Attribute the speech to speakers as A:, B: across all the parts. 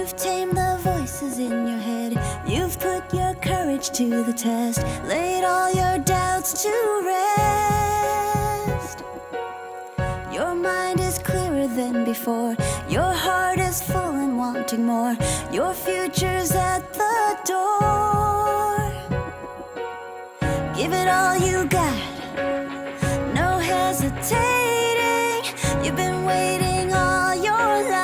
A: You've tamed the voices in your head. You've put your courage to the test. Laid all your doubts to rest. Your mind is clearer than before. Your heart is full and wanting more. Your future's at the door. Give it all you got. No hesitating. You've been waiting all your life.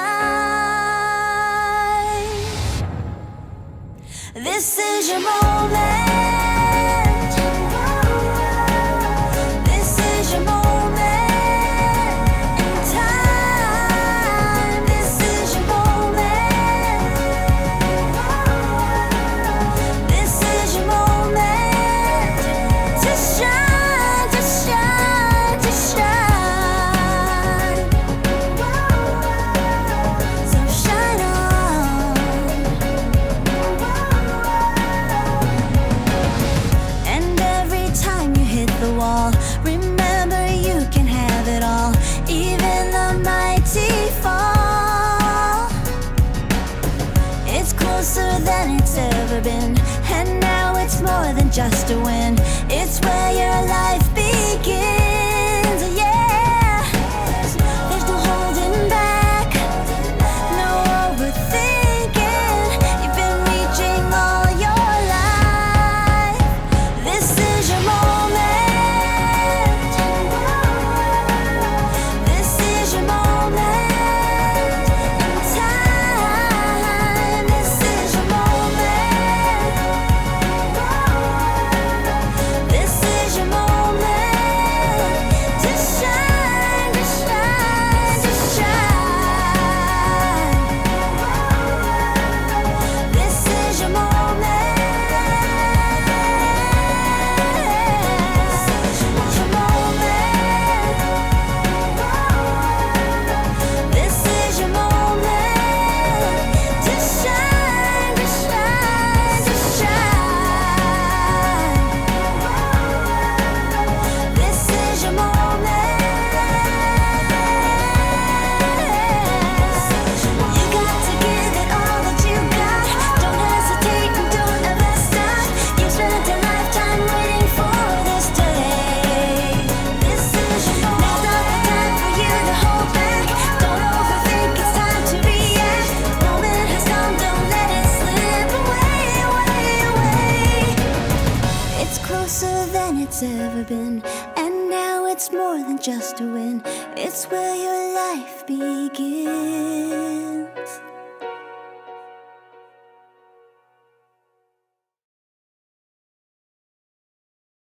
A: This is your moment. This is your moment. Remember, you can have it all, even the mighty fall. It's closer than it's ever been, and now it's more than just a win. It's where your life begins, yeah. There's no holding back, no overthinking. You've been reaching all your life. This is your moment. Closer than it's ever been, and now it's more than just a win. It's where your life begins.